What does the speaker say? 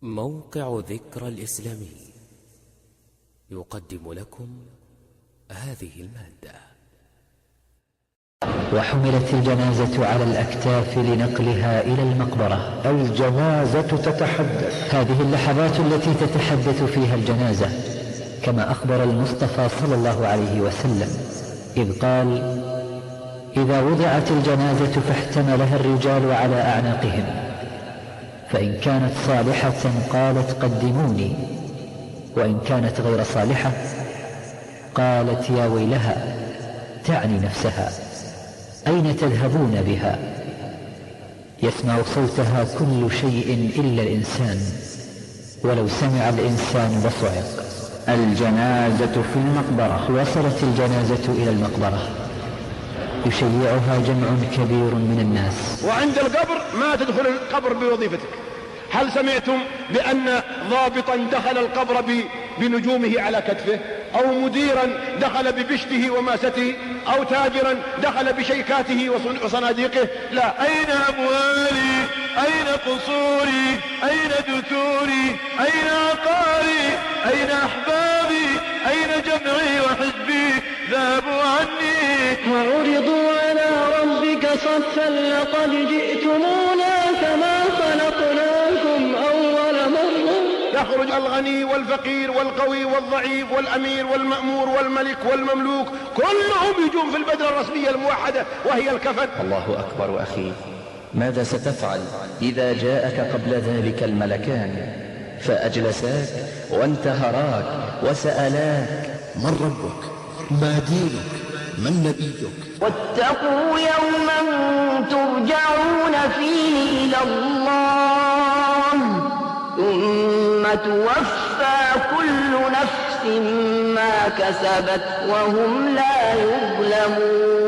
موقع ذكرى الإسلامي يقدم لكم هذه المادة. وحملت الجنازة على الأكتاف لنقلها إلى المقبرة. الجنازة تتحدث. هذه اللحظات التي تتحدث فيها الجنازة، كما أخبر المصطفى صلى الله عليه وسلم إذ قال: إذا وضعت الجنازة فاحتملها الرجال على أعناقهم، فإن كانت صالحة قالت قدموني، وإن كانت غير صالحة قالت يا ويلها، تعني نفسها، أين تذهبون بها؟ يسمع صوتها كل شيء إلا الإنسان، ولو سمع الإنسان لصعق. الجنازة في المقبرة. وصلت الجنازة إلى المقبرة، يشيعها جمع كبير من الناس. وعند القبر ما تدخل القبر بوظيفتك. هل سمعتم بأن ضابطا دخل القبر بنجومه على كتفه، أو مديرا دخل ببشته وماسته، أو تاجرا دخل بشيكاته وصناديقه؟ لا. أين أموالي؟ أين قصوري؟ أين دثوري؟ أين عقاري؟ أين أحبابي؟ أين جمعي وحزبي؟ ذهبوا عني وعرضوا على ربك صفا لقد جئتمونا كما خلقناكم أول مرة. يخرج الغني والفقير والقوي والضعيف والأمير والمأمور والملك والمملوك، كلهم يجون في البدلة الرسمية الموحدة وهي الكفن. الله أكبر أخي، ماذا ستفعل إذا جاءك قبل ذلك الملكان فأجلساك وانتهراك وسألاك: من ربك؟ ما دينك؟ من نبيك؟ واتقوا يوما ترجعون فيه إلى الله ثم توفى كل نفس ما كسبت وهم لا يظلمون.